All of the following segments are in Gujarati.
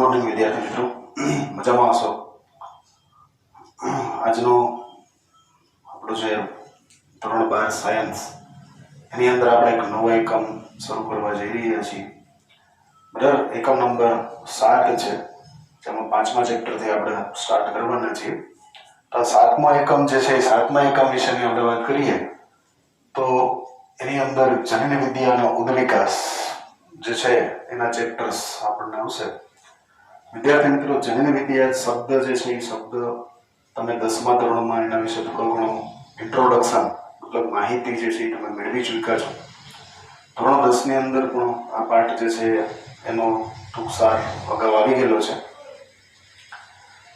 મોર્નિંગ વિદ્યાર્થી મિત્રો, મજામાં હશો? આજનો આપણો જે ધોરણ 12 સાયન્સ એની અંદર આપણે એક નવો એકમ શરૂ કરવા જઈ રહ્યા છીએ. બરાબર, એકમ નંબર 7 છે, જેમાં 5મા ચેપ્ટરથી આપણે સ્ટાર્ટ કરવાના છીએ. તો 7મો એકમ જે છે એ 7મા એકમ વિશેની આપણે વાત કરીએ તો એની અંદર જનન વિદ્યા અને ઉદ્વિકાસ જે છે એના ચેપ્ટર્સ આપણને આવશે. વિદ્યાર્થી મિત્રો, જનન વિદ્યા શબ્દ જે છે એ શબ્દ તમે 10મા ધોરણમાં એના વિશે થોડું ઘણું ઇન્ટ્રોડક્શન મતલબ માહિતી જે છે એ તમે મેળવી ચૂક્યા છો. ધોરણ 10 ની અંદર પણ આ પાઠ જે છે એનો ટૂંકસાર અગાઉ આવી ગયેલો છે.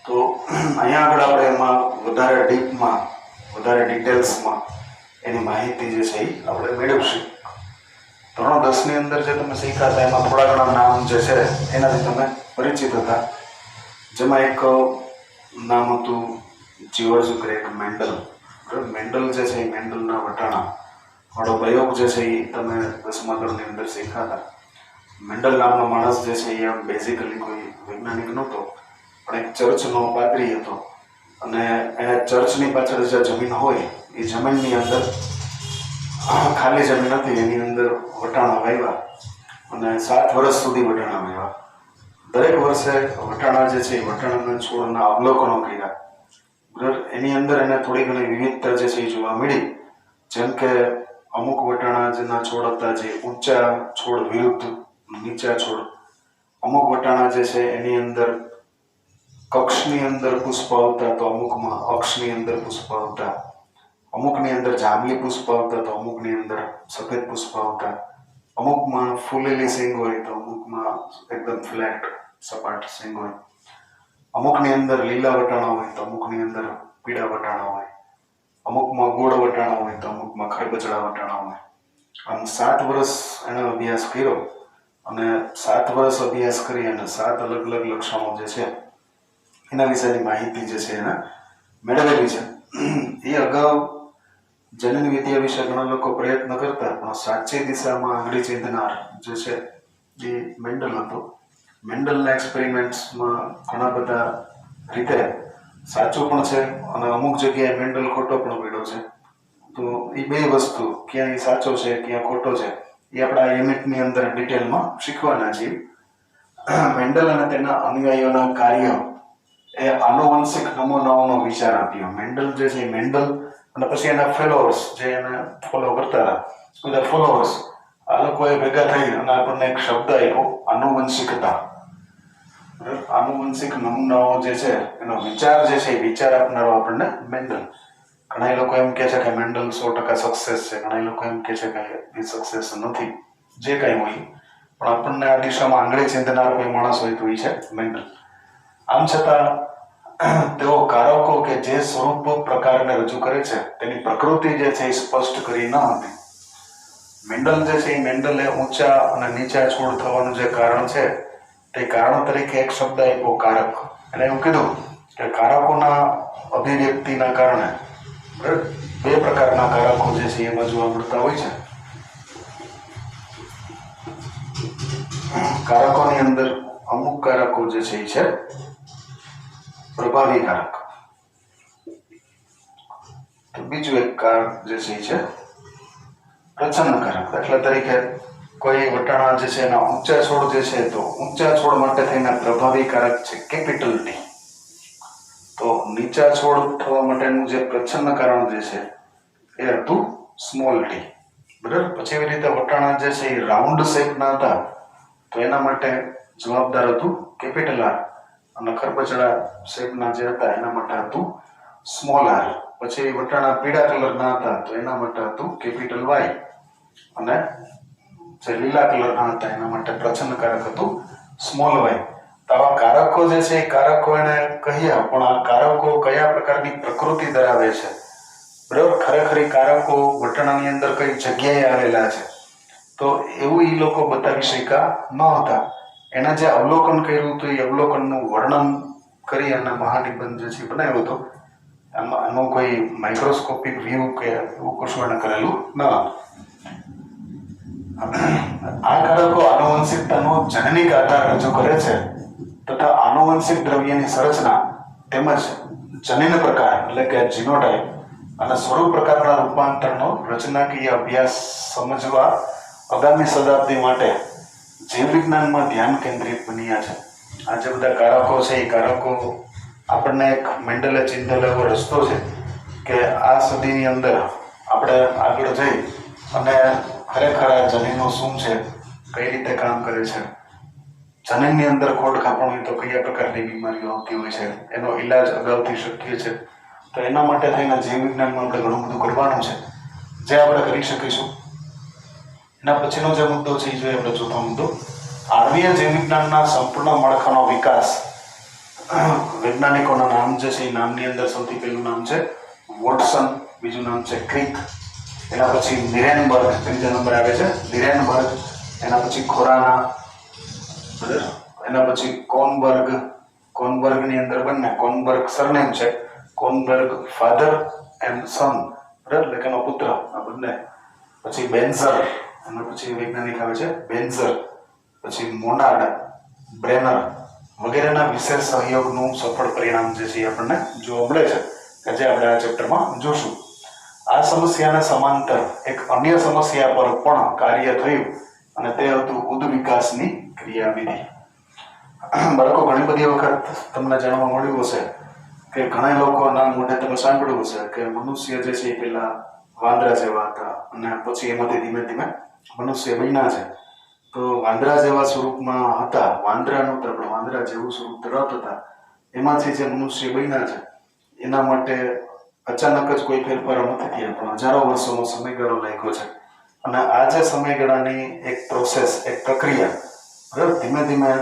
તો અહીંયા આગળ આપણે એમાં વધારે ડીપમાં વધારે ડિટેલ્સમાં એની માહિતી જે છે એ આપણે મેળવશું. ધોરણ 10 ની અંદર જે તમે શીખ્યા હતા એમાં થોડા ઘણા નામ જે છે એનાથી તમે પરિચિત હતા. જેમાં એક નામ હતું જ્યોર્જ ગ્રેગ મેન્ડલ. મેન્ડલ જે છે એ મેન્ડલના વટાણા વાળો પ્રયોગ જે છે એ તમે 10મા ધોરણની અંદર શીખ્યા હતા. મેન્ડલ નામનો માણસ જે છે એ આમ બેઝિકલી કોઈ વૈજ્ઞાનિક નહોતો, પણ એક ચર્ચનો પાદરી હતો. અને એને ચર્ચની પાછળ જે જમીન હોય એ જમીનની અંદર ખાલી જમીન હતી, એની અંદર વટાણા વાવ્યા અને 7 વર્ષ સુધી વટાણા વાવ્યા. દરેક વર્ષે વટાણા જે છે એ વટાણાના છોડના અવલોકનો કર્યા. બરાબર, એની અંદર એને થોડી ઘણી વિવિધતા જે છે એ જોવા મળી. જેમ કે અમુક વટાણા જેના છોડ હતા જે ઊંચા છોડ વિરુદ્ધ નીચા છોડ, અમુક વટાણા જે છે એની અંદર કક્ષની અંદર પુષ્પ આવતા તો અમુકમાં અક્ષની અંદર પુષ્પ આવતા, અમુકની અંદર જાંબલી પુષ્પ આવતા તો અમુકની અંદર સફેદ પુષ્પ આવતા, અમુકમાં ફૂલેલી સિંગ હોય તો અમુકમાં એકદમ ફ્લેટ સપાટ સિંગ હોય, અમુકની અંદર લીલા વટાણા હોય તો અમુકની અંદર પીળા વટાણા હોય, અમુકમાં ગોળ વટાણા હોય તો અમુકમાં ખરબચડા વટાણા હોય. આમ 7 વર્ષ એનો અભ્યાસ કર્યો અને 7 વર્ષ અભ્યાસ કરી અને 7 અલગ અલગ લક્ષણો જે છે એના વિશેની માહિતી જે છે એને મેળવેલી છે. એ અગાઉ જનન વિદ્યા વિશે ઘણા લોકો પ્રયત્ન કરતા, પણ સાચી દિશામાં આંગળી ચીંધનાર જે છે એ મેન્ડલ હતો. મેન્ડલના એક્સપેરિમેન્ટ્સમાં ઘણા બધા રીતે સાચું પણ છે અને અમુક જગ્યાએ મેન્ડલ ખોટો પણ પડ્યો છે. તો એ બે વસ્તુ ક્યાં સાચો છે ક્યાં ખોટો છે એ આપણા યુનિટની અંદર ડિટેલમાં શીખવાના છીએ. મેન્ડલ અને તેના અનુયાયીઓના કાર્ય એ આનુવંશિક નમૂનાઓનો વિચાર આપ્યો. મેન્ડલ જે છે મેન્ડલ અને પછી એના ફેલોઅર્સ જે એને ફોલો કરતા હતા, બધા ફોલોઅર્સ, આ લોકોએ ભેગા થઈ અને આપણને એક શબ્દ આપ્યો, આનુવંશિકતા. આનુવંશિક નમૂનાઓ જે છે એનો વિચાર જે છે એ વિચાર આપનારો આપણને મેન્ડલ. ઘણા લોકો એમ કહે છે કે મેન્ડલ 100% સક્સેસ છે, ઘણા લોકો એમ કહે છે કે એ સક્સેસ નથી. જે કંઈ હોય, પણ આપણને આ દિશામાં આંગળી ચીંધનાર કોઈ માણસ હોય તો એ છે મેન્ડલ. આમ છતાં તેઓ કારકો કે જે સ્વરૂપ પ્રકારને રજૂ કરે છે તેની પ્રકૃતિ જે છે એ સ્પષ્ટ કરી ન હતી. મેન્ડલ જે છે એ મેન્ડલે ઊંચા અને નીચા છોડ થવાનું જે કારણ છે તે કારણ તરીકે એક શબ્દ આપ્યો, કારક. એને એવું કીધું કે કારકોના અભિવ્યક્તિના કારણે બે પ્રકારના કારકો જે છે એમાં જોવા મળતા હોય છે. કારકોની અંદર અમુક કારકો જે છે એ છે પ્રભાવી કારક. તો બીજું એક કારક જે છે એ છે પ્રચ્છન્ન કારક. દાખલા તરીકે કોઈ વટાણા જે છે એના ઊંચા છોડ જે છે તો ઊંચા છોડ માટે થઈને પ્રભાવી કારક છે કેપિટલ ટી. તો નીચા છોડ થવા માટેનું જે પ્રચ્છન્ન કારણ જે છે એ હતું સ્મોલ ટી. બરાબર, પછી એવી રીતે વટાણા જે છે એ રાઉન્ડ શેપના હતા તો એના માટે જવાબદાર હતું કેપિટલ આર, અને ખરબચડા શેપના જે હતા એના માટે હતું સ્મોલ આર. પછી વટાણા પીળા કલરના હતા તો એના માટે હતું કેપિટલ વાય, અને જે લીલા કલરના હતા એના માટે પ્રચ્છન્ન કારક હતું સ્મોલ વાય. તો આવા કારકો જે છે એ કારકો એને કહ્યા, પણ આ કારકો કયા પ્રકારની પ્રકૃતિ ધરાવે છે, બરાબર, ખરેખર કારકો વટાણાની અંદર કઈ જગ્યાએ આવેલા છે, તો એવું એ લોકો બતાવી શક્યા ન હતા. એના જે અવલોકન કર્યું હતું એ અવલોકનનું વર્ણન કરી અને મહાનિબંધ જે છે બનાવ્યો હતો. આનું કોઈ માઇક્રોસ્કોપિક વ્યૂ કે એવું કશું એને કરેલું ન હતું. આ કારકો આનુવંશિકતાનો જનનિક આધાર રજૂ કરે છે તથા આનુવંશિક દ્રવ્યની સંરચના તેમજ જનીન પ્રકાર એટલે કે જીનોટાઇપ અને સ્વરૂપ પ્રકારના રૂપાંતરનો રચનાકીય અભ્યાસ સમજવા આગામી શતાબ્દી માટે જીવ વિજ્ઞાનમાં ધ્યાન કેન્દ્રિત બન્યા છે. આ જે બધા કારકો છે એ કારકો આપણને એક મેન્ડલે ચિંધેલો એવો રસ્તો છે કે આ સદીની અંદર આપણે આગળ જઈ અને ખરેખર આ જનીનો શું છે, કઈ રીતે કામ કરે છે, જનીનની અંદર ખોડ ખાપણ હોય તો કયા પ્રકારની બીમારીઓ આવતી હોય છે, એનો ઈલાજ અગાઉથી શક્ય છે. તો એના માટે થઈને જીવ વિજ્ઞાનમાં આપણે ઘણું બધું કરવાનું છે જે આપણે કરી શકીશું. એના પછીનો જે મુદ્દો છે એ જોઈએ આપણે ચોથો મુદ્દો, આણ્વીય જીવ વિજ્ઞાનના સંપૂર્ણ માળખાનો વિકાસ. વૈજ્ઞાનિકોના નામ જે છે એ નામની અંદર સૌથી પહેલું નામ છે વોટસન, બીજું નામ છે ક્રિક, એના પછી નિરેનબર્ગ, ત્રીજા નંબર આવે છે નિરેનબર્ગ, એના પછી ખોરાના, બરાબર, એના પછી કોનબર્ગ. કોનબર્ગની અંદર બંને કોનબર્ગ સરનેમ છે, કોનબર્ગ ફાધર એન્ડ સન, બરાબર, એટલે કે એનો પુત્ર, આ બંને. પછી બેન્ઝર, એના પછી વૈજ્ઞાનિક આવે છે બેન્ઝર, પછી મોનાડ, બ્રેનર વગેરેના વિશેષ સહયોગનું સફળ પરિણામ જે છે એ આપણને જોવા મળે છે કે જે આપણે આ ચેપ્ટરમાં જોશું. આ સમસ્યાને સમાંતર એક અન્ય સમસ્યા પર પણ કાર્ય થયું અને તે હતું ઉદ વિકાસની ક્રિયાવિધિ. બાળકો, ઘણી બધી વખત તમને જાણવા મળ્યું હશે કે ઘણા લોકોના મોઢે તમે સાંભળ્યું હશે કે મનુષ્ય જે છે એ પહેલા વાંદરા જેવા હતા અને પછી એમાંથી ધીમે ધીમે મનુષ્ય બન્યા છે. તો વાંદરા જેવા સ્વરૂપમાં હતા, વાંદરા નહોતા પણ વાંદરા જેવું સ્વરૂપ ધરાવતા હતા, એમાંથી જે મનુષ્ય બન્યા છે એના માટે અચાનક જ કોઈ ફેરફારો નથી થયા, પણ હજારો વર્ષોનો સમયગાળો લાગ્યો છે. અને આ જે સમયગાળાની એક પ્રોસેસ, એક પ્રક્રિયા, બરાબર, ધીમે ધીમે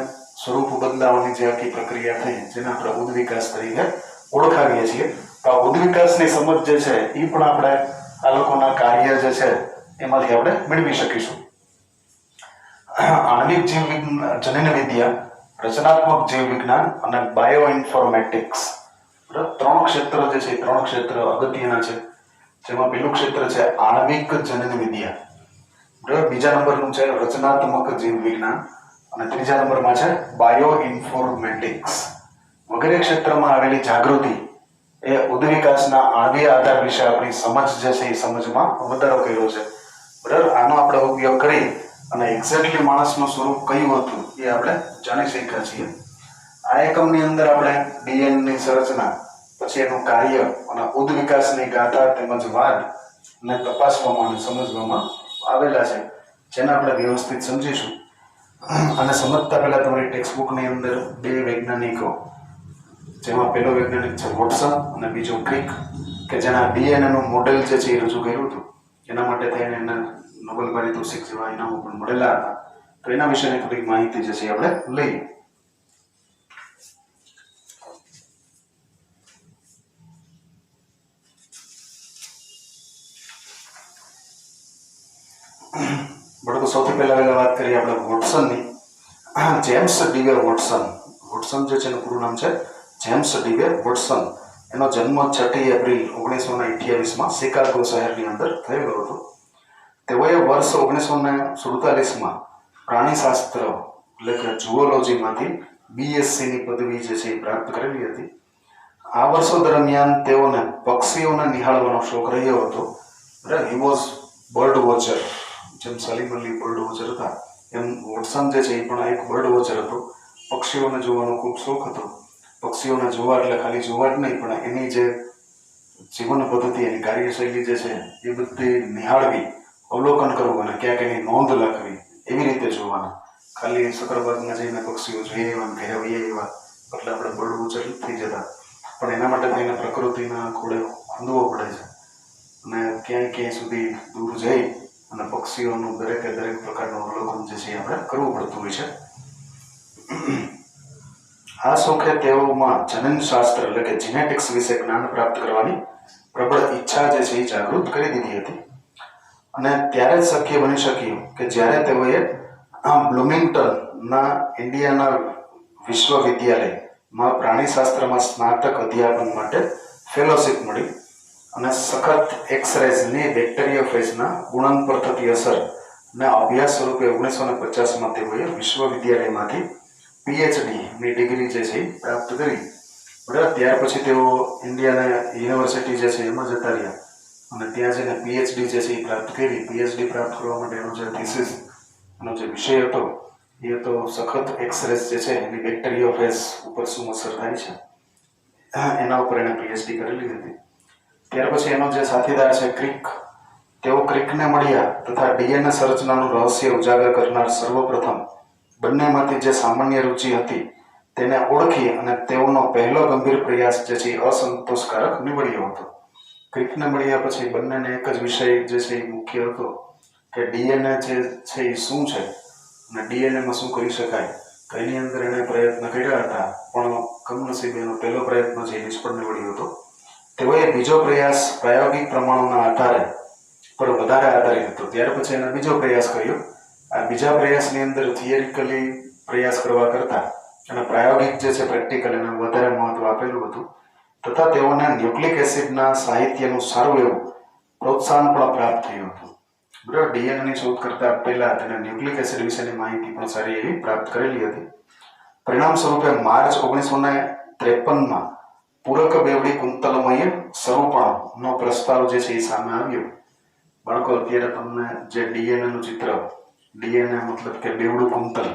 સ્વરૂપ બદલાવાની જે આખી પ્રક્રિયા થઈ જેને આપણે ઉદ્વિકાસ તરીકે ઓળખાવીએ છીએ. તો આ ઉદ્વિકાસની સમજ જે છે એ પણ આપણે આ લોકોના કાર્ય જે છે એમાંથી આપણે મેળવી શકીશું. આણ્વિક જીવ વિજ્ઞાન, જનીન વિદ્યા, રચનાત્મક જીવ વિજ્ઞાન અને બાયો ઇન્ફોર્મેટિક્સ, ત્રણ ક્ષેત્ર જે છે, ત્રણ ક્ષેત્ર અગત્યના છે. જેમાં પહેલું ક્ષેત્ર છે આણ્વિક જનીન વિદ્યા, બરાબર, બીજા નંબરનું છે રચનાત્મક જીવ વિજ્ઞાન અને ત્રીજા નંબરમાં છે બાયો ઇન્ફોર્મેટિક્સ. વગેરે ક્ષેત્રમાં આવેલી જાગૃતિ એ ઉદ્વિકાસના આણ્વીય આધાર વિશે આપણી સમજ જે છે એ સમજમાં વધારો કર્યો છે, બરાબર. આનો આપણે ઉપયોગ કરી અને એક્ઝેક્ટલી માણસનું સ્વરૂપ કયું હતું એ આપણે જાણી શક્યા છીએ. આ એકમની અંદર આપણે ડીએનએની સંરચના, પછી એનું કાર્ય અને ઉદ્વિકાસની ગાથા તેમજ વાદ ને તપાસવામાં અને સમજવામાં આવેલા છે, જેને આપણે વ્યવસ્થિત સમજીશું. અને સમજતા પહેલા તમારી ટેક્સ્ટ બુકની અંદર બે વૈજ્ઞાનિકો, જેમાં પહેલો વૈજ્ઞાનિક છે વોટસન અને બીજો ક્રિક, કે જેના ડીએનએનું મોડેલ જે છે એ રજૂ કર્યું હતું. એના માટે થઈને એને નોબેલ પારિતોષિક જેવા ઇનામો પણ મળેલા હતા. તો એના વિશેની થોડીક માહિતી જે છે આપણે લઈએ. બરાબર, સૌથી પહેલા વાત કરીએ આપણે વોટસનની. જેમ્સ ડીવે વોટસન, વોટસન જે છે એનું પૂરું નામ છે જેમ્સ ડીવે વોટસન. એનો જન્મ 6 એપ્રિલ 1928માં શિકાગો શહેરની અંદર થયેલો હતો. તેઓએ વર્ષ 1947માં પ્રાણીશાસ્ત્ર એટલે કે ઝૂઓલોજીમાંથી બીએસસીની પદવી જે છે એ પ્રાપ્ત કરેલી હતી. આ વર્ષો દરમિયાન તેઓને પક્ષીઓને નિહાળવાનો શોખ રહ્યો હતો. He was bird watcher. જેમ સલીમ અલી બર્ડ વોચર હતા એમ વોટસન જે છે એ પણ એક બર્ડ વોચર હતો. પક્ષીઓને જોવાનો ખૂબ શોખ હતો. પક્ષીઓને જોવા એટલે ખાલી જોવા જ નહીં, પણ એની જે જીવન પદ્ધતિ, એની કાર્યશૈલી જે છે એ બધી નિહાળવી, અવલોકન કરવું અને ક્યાંક એની નોંધ રાખવી, એવી રીતે જોવાના. ખાલી સકરબાગમાં જઈને પક્ષીઓ જોઈ એવા ઘરે વહી એવા એટલે આપણે બર્ડ વોચર થઈ જતા, પણ એના માટે થઈને પ્રકૃતિના ખોળે ખોંદવો પડે છે અને ક્યાંય સુધી દૂર જઈ અને પક્ષીઓનું દરેકે દરેક પ્રકારનું અવલોકન જે છે એ આપણે કરવું પડતું હોય છે. આ શોખે તેઓમાં જનનશાસ્ત્ર એટલે કે જીનેટિક્સ વિશે જ્ઞાન પ્રાપ્ત કરવાની પ્રબળ ઈચ્છા જે છે એ જાગૃત કરી દીધી હતી. અને ત્યારે જ શક્ય બની શક્યું કે જ્યારે તેઓએ બ્લુમિંગ્ટનના ઇન્ડિયાના વિશ્વવિદ્યાલયમાં પ્રાણીશાસ્ત્રમાં સ્નાતક અધ્યાપન માટે ફેલોશિપ મળી અને સખત એક્સરેઝની બેક્ટેરિયોફેજના ગુણન પર થતી અસર ને અભ્યાસ સ્વરૂપે 1950માં તેઓએ વિશ્વવિદ્યાલયમાંથી પીએચડીની ડિગ્રી જે છે એ પ્રાપ્ત કરી. બરાબર. ત્યાર પછી તેઓ ઇન્ડિયાના યુનિવર્સિટી જે છે એમાં જતા રહ્યા અને ત્યાં જઈને પીએચડી જે છે એ પ્રાપ્ત કરી. પીએચડી પ્રાપ્ત કરવા માટે એનો જે થીસીસ એનો જે વિષય હતો એ તો સખત એક્સરેસ જે છે એની બેક્ટેરિયોફેજ ઉપર શું અસર થાય છે એના ઉપર એણે પીએચડી કરેલી હતી. ત્યાર પછી એનો જે સાથીદાર છે ક્રિક, તેઓ ક્રિકને મળ્યા તથા ડીએનએ સંરચનાનું રહસ્ય ઉજાગર કરનાર સર્વપ્રથમ બંનેમાંથી જે સામાન્ય રુચિ હતી તેને ઓળખી અને તેઓનો પહેલો ગંભીર પ્રયાસ જે છે એ અસંતોષકારક નીવડ્યો હતો. ક્રિકને મળ્યા પછી બંનેને એક જ વિષય જે છે એ મુખ્ય હતો કે ડીએનએ જે છે એ શું છે અને ડીએનએમાં શું કરી શકાય. તો એની અંદર એણે પ્રયત્ન કર્યા હતા પણ કમનસીબે એનો પહેલો પ્રયત્ન છે એ નિષ્ફળ નીવડ્યો હતો. તેઓએ બીજો પ્રયાસ પ્રાયોગિક પ્રમાણોના આધારે પર વધારે આધારિત હતો. ત્યાર પછી એને બીજો પ્રયાસ કર્યો. આ બીજા પ્રયાસની અંદર થિયરિકલી પ્રયાસ કરવા કરતાં અને પ્રાયોગિક જે છે પ્રેક્ટિકલ એને વધારે મહત્વ આપેલું હતું તથા તેઓને ન્યુક્લિક એસિડના સાહિત્યનું સારું એવું પ્રોત્સાહન પણ પ્રાપ્ત થયું હતું. બરાબર. ડીએનએની શોધ કરતા પહેલા તેને ન્યુક્લિક એસિડ વિશેની માહિતી પણ સારી એવી પ્રાપ્ત કરેલી હતી. પરિણામ સ્વરૂપે માર્ચ 1953માં પૂરક બેવડી કુંતલમય સ્વરૂપણનો પ્રસ્તાવ જે છે એ સામે આવ્યો. બાળકો, અત્યારે તમને જે ડીએનએ નું ચિત્ર, ડીએનએ મતલબ કે બેવડું કુંતલ,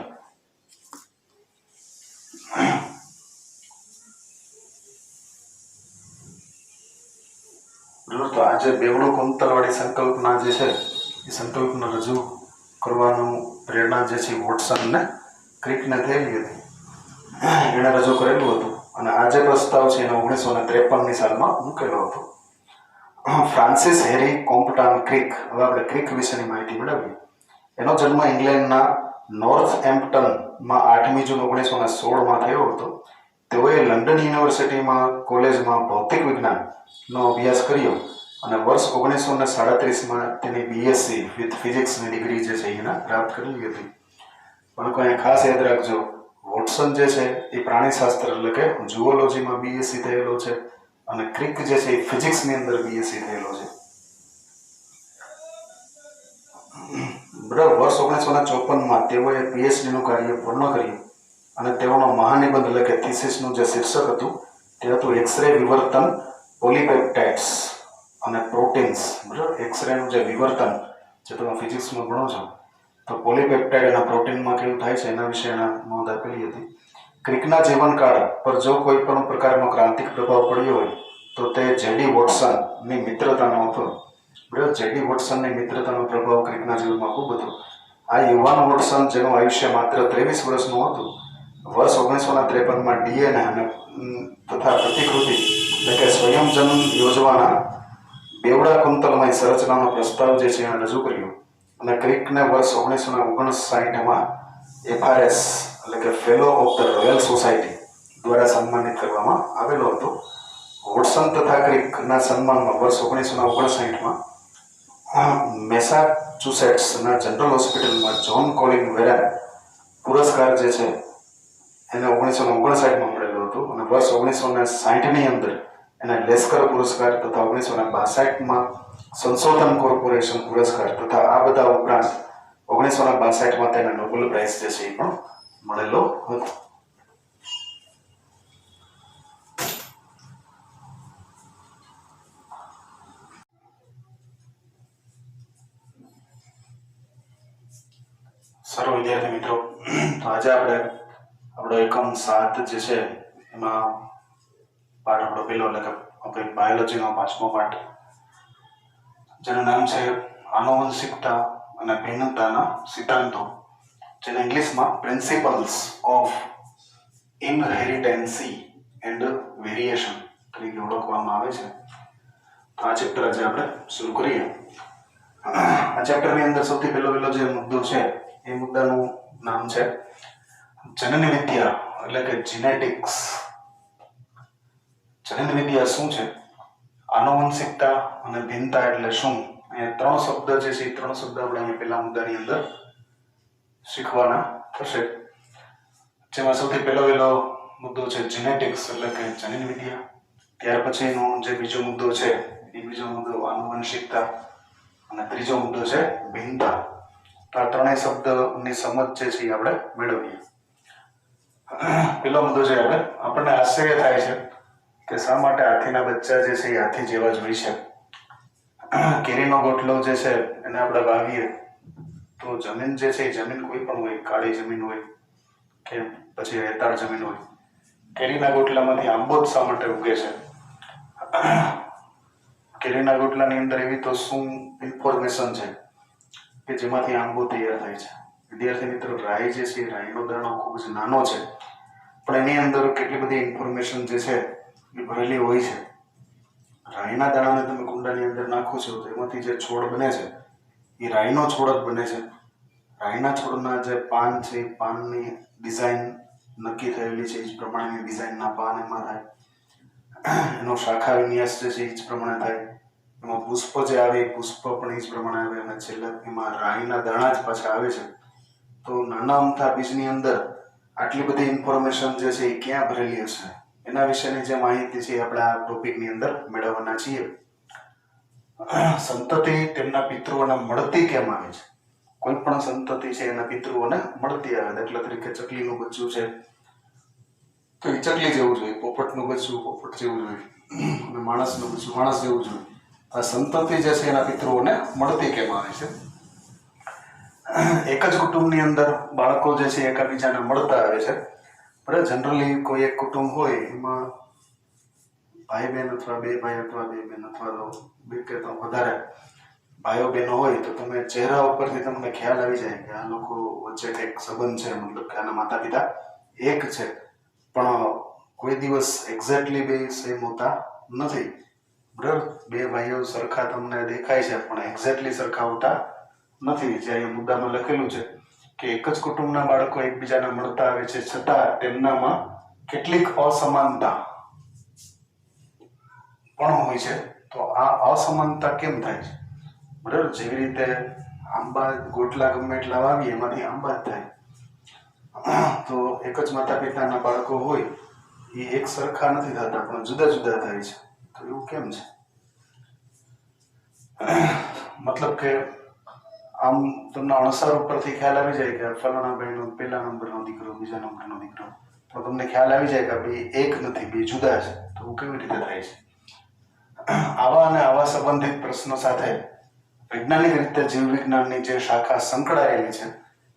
તો આ જે બેવડું કુંતલ વાળી સંકલ્પના જે છે એ સંકલ્પના રજૂ કરવાનું પ્રેરણા જે છે વોટસનને ક્રિકને થયેલી હતી. એણે રજૂ કરેલું હતું અને આ જે પ્રસ્તાવ છે એને 1953ની સાલમાં મૂકેલો હતો. ફ્રાન્સિસ હેરી કોમ્પટન ક્રિક, હવે આપણે ક્રિક વિશેની માહિતી મેળવીએ. એનો જન્મ ઇંગ્લેન્ડના નોર્થ એમ્પ્ટનમાં 8મી જૂન 1916માં થયો હતો. તેઓએ લંડન યુનિવર્સિટીમાં કોલેજમાં ભૌતિક વિજ્ઞાનનો અભ્યાસ કર્યો અને વર્ષ 1937માં તેની બીએસસી વિથ ફિઝિક્સની ડિગ્રી જે છે એને પ્રાપ્ત કરેલી હતી. પણ કોઈ ખાસ યાદ રાખજો, વોટસન જે છે એ પ્રાણીશાસ્ત્ર એટલે કે ઝુઓલોજીમાં બીએસસી થયેલો છે અને ક્રિક જે છે એ ફિઝિક્સની અંદર બીએસસી થયેલો છે. બરાબર. વર્ષ 1954માં તેઓએ પીએચડીનું કાર્ય પૂર્ણ કર્યું અને તેઓનો મહાનિબંધ એટલે કે થીસીસનું જે શીર્ષક હતું તે હતું એક્સરે વિવર્તન પોલીપેપ્ટાઇડ્સ અને પ્રોટીન્સ. બરાબર. એક્સરેનું જે વિવર્તન જે તમે ફિઝિક્સમાં ભણો છો તો પોલીપેપ્ટાઇડ અને પ્રોટીનમાં કેવું થાય છે એના વિશે એના નોંધ આપેલી હતી. ક્રિકના જીવનકાળ પર જો કોઈ પણ પ્રકારનો ક્રાંતિક પ્રભાવ પડ્યો હોય તો તે જેડી વોટસનની મિત્રતાનો હતો. બરાબર. જેડી વોટસનની મિત્રતાનો પ્રભાવ ક્રિકના જીવનમાં ખૂબ હતો. આ યુવાન વોટસન, જેનું આયુષ્ય માત્ર 23 વર્ષનું હતું, વર્ષ 1953માં ડીએનએ અને તથા પ્રતિકૃતિ એટલે કે સ્વયંજનન યોજવાના બેવડા કુંતલમય સંરચનાનો પ્રસ્તાવ જે છે એને રજૂ કર્યો અને ક્રિકને વર્ષ 1959માં FRS એટલે કે fellow of the royal society દ્વારા સન્માનિત કરવામાં આવેલો હતો. વોટસન તથા ક્રિકના સન્માનમાં વર્ષ 1959માં મેસાચ્યુસેટ્સના જનરલ હોસ્પિટલમાં જ્હોન કોલિન વેરેન પુરસ્કાર જે છે એને 1959માં મળેલો હતો અને વર્ષ 1960ની અંદર એને લેસ્કર પુરસ્કાર તથા 1962માં સંશોધન કોર્પોરેશન પુરસ્કાર તથા આ બધા ઉપરાંત 1962માં તેને નોબેલ પ્રાઇઝ જે છે એ પણ મળેલો હતો. સારો વિદ્યાર્થી મિત્રો, તો આજે આપણે આપણો એકમ 7 જે છે એમાં પાઠ આપણો પહેલો એટલે કે આપણે બાયોલોજીનો 5મો પાઠ, જેનું નામ છે આનુવંશિકતા અને ભિન્નતાના સિદ્ધાંતો, જેને ઇંગ્લિશમાં પ્રિન્સિપલ્સ ઓફ ઇનહેરિટન્સી એન્ડ વેરિએશન તરીકે ઓળખવામાં આવે છે. તો આ ચેપ્ટર આજે આપણે શરૂ કરીએ. આ ચેપ્ટરની અંદર સૌથી પહેલો જે મુદ્દો છે એ મુદ્દાનું નામ છે જનન વિદ્યા એટલે કે જીનેટિક્સ. જનન વિદ્યા શું છે, આનુવંશિકતા અને ભિન્નતા એટલે શું, અહીંયા 3 શબ્દ જે છે એ 3 શબ્દ આપણે અહીંયા પહેલા મુદ્દાની અંદર શીખવાના થશે. જેમાં સૌથી પહેલો મુદ્દો છે જીનેટિક્સ એટલે કે જનન વિદ્યા. ત્યાર પછીનો જે બીજો મુદ્દો છે એ બીજો મુદ્દો આનુવંશિકતા અને ત્રીજો મુદ્દો છે ભિન્નતા. આ ત્રણેય શબ્દની સમજ જે છે એ આપણે મેળવીએ. પેલો મુદ્દો છે આપણને આશ્ચર્ય થાય છે કે શા માટે હાથીના બચ્ચા જે છે એ હાથી જેવા જ હોય છે. કેરીનો ગોટલો જે છે એને આપણે વાવીએ તો જમીન જે છે એ જમીન કોઈ પણ હોય, કાળી જમીન હોય કે પછી રેતાળ જમીન હોય, કેરીના ગોટલામાંથી આંબો જ શા માટે ઉગે છે? કેરીના ગોટલાની અંદર એવી તો શું ઇન્ફોર્મેશન છે કે જેમાંથી આંબો તૈયાર થાય છે? વિદ્યાર્થી મિત્રો, રાઈ જે છે રાઈનો દાણો ખૂબ જ નાનો છે, પણ એની અંદર કેટલી બધી ઇન્ફોર્મેશન જે છે એ ભરેલી હોય છે. રાઈના દાણાને તમે કુંડાની અંદર નાખો છો તો એમાંથી જે છોડ બને છે એ રાઈનો છોડ જ બને છે. રાઈના છોડના જે પાન છે એ પાનની ડિઝાઇન નક્કી થયેલી છે, એ જ પ્રમાણેની ડિઝાઇનના પાન એમાં થાય. એનો શાખા વિન્યાસ જે છે એ જ પ્રમાણે થાય. એમાં પુષ્પ જે આવે એ પુષ્પ પણ એ જ પ્રમાણે આવે અને છેલ્લે એમાં રાઈના દાણા જ પાછા આવે છે. તો નાના અમથા બીજની અંદર આટલી બધી ઇન્ફોર્મેશન જે છે એ ક્યાં ભરેલી હશે? એના વિશેની જે માહિતી છે આપણે આ ટોપિકની અંદર મેળવવાના છીએ. સંતતિ તેમના પિતૃઓને મળતી કેમ આવે છે? કોઈ પણ સંતતિ છે એના પિતૃઓને મળતી આવે. દાખલા તરીકે ચકલીનું બચ્ચું છે તો એ ચકલી જેવું જોઈએ, પોપટનું બચ્ચું પોપટ જેવું જોઈએ, અને માણસનું બચ્ચું માણસ જેવું જોઈએ. આ સંતતિ જે છે એના પિતૃઓને મળતી કેમ આવે છે? એક જ કુટુંબની અંદર બાળકો જે છે એકબીજાને મળતા આવે છે. બરાબર, જનરલી કોઈ એક કુટુંબ હોય એમાં ભાઈ બહેન અથવા બે ભાઈ અથવા બે બહેન અથવા તો બે કે વધારે ભાઈઓ બહેનો હોય તો તમે ચહેરા ઉપરથી તમને ખ્યાલ આવી જાય કે આ લોકો વચ્ચે કંઈક સંબંધ છે, મતલબ કે આના માતા પિતા એક છે. પણ કોઈ દિવસ એક્ઝેક્ટલી બે સેમ હોતા નથી. બરાબર, બે ભાઈઓ સરખા તમને દેખાય છે પણ એક્ઝેક્ટલી સરખા હોતા નથી. જે અહીંયા મુદ્દામાં લખેલું છે કે એક જ કુટુંબના બાળકો એકબીજાને મળતા આવે છે છતાં તેમનામાં કેટલીક અસમાનતા પણ હોય છે. તો આ અસમાનતા કેમ થાય છે? બરાબર, જેવી રીતે આંબા ગોટલા ગમે એટલા વાવીએ એમાંથી આંબા જ થાય. તો એક જ માતા પિતાના બાળકો હોય એ એક સરખા નથી થતા પણ જુદા જુદા થાય છે. તો એવું કેમ છે? મતલબ કે આમ તમને અણસાર ઉપરથી ખ્યાલ આવી જાય કે ફલાણા ભાઈનો પહેલા નંબરનો દીકરો, બીજા નંબરનો દીકરો, તો તમને ખ્યાલ આવી જાય કે ભાઈ એક નથી, બે જુદા છે. તો એવું કેવી રીતે થાય છે? આવા અને આવા સંબંધિત પ્રશ્નો સાથે વૈજ્ઞાનિક રીતે જીવ વિજ્ઞાનની જે શાખા સંકળાયેલી છે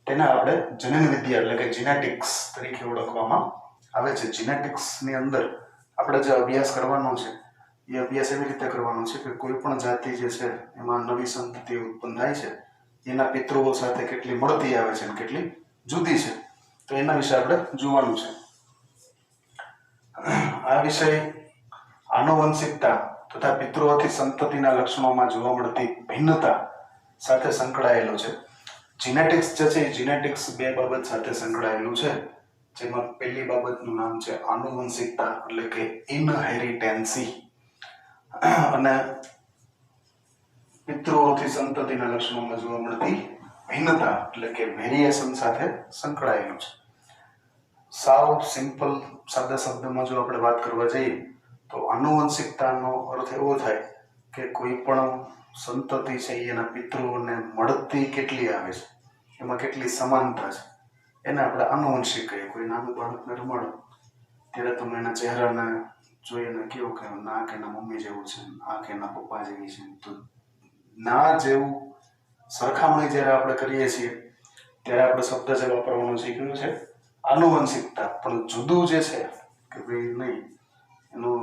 તેને આપણે જનન વિદ્યા એટલે કે જીનેટિક્સ તરીકે ઓળખવામાં આવે છે. જીનેટિક્સની અંદર આપણે જે અભ્યાસ કરવાનો છે એ અભ્યાસ એવી રીતે કરવાનો છે કે કોઈ પણ જાતિ જે છે એમાં નવી સંતતિ ઉત્પન્ન થાય છે એના પિતૃઓ સાથે કેટલી મળતી આવે છે અને કેટલી જુદી છે. તો એના વિશે આપણે જોવાનું છે. આ વિષય આનુવંશિકતા તથા પિતૃઓથી સંતતિના લક્ષણોમાં જોવા મળતી ભિન્નતા સાથે સંકળાયેલો છે. જીનેટિક્સ જે છે એ જીનેટિક્સ બે બાબત સાથે સંકળાયેલું છે, જેમાં પહેલી બાબતનું નામ છે આનુવંશિકતા એટલે કે ઇનહેરિટેન્સી, અને પિતૃઓથી સંતતિના લક્ષણોમાં જોવા મળતી ભિન્નતા એટલે કે વેરિએશન સાથે સંકળાયેલું છે. સાવ સિમ્પલ સાદા શબ્દમાં જો આપણે વાત કરવા જઈએ તો આનુવંશિકતાનો અર્થ એવો થાય કે કોઈ પણ સંતતિ છે એના પિતૃઓને મળતી કેટલી આવે છે, એમાં કેટલી સમાનતા છે, એને આપણે આનુવંશિક કહીએ. કોઈ નાનું બાળકને રમાડો ત્યારે તમે એના ચહેરાને જોઈને કહો કે ના કે એના મમ્મી જેવું છે, આ કે એના પપ્પા જેવી છે. તો ના જેવું સરખામણી જ્યારે આપણે કરીએ છીએ ત્યારે આપણે શબ્દ જે વાપરવાનું શીખ્યું છે આનુવંશિકતા. પણ જુદું જે છે કે ભાઈ નહીં, એનું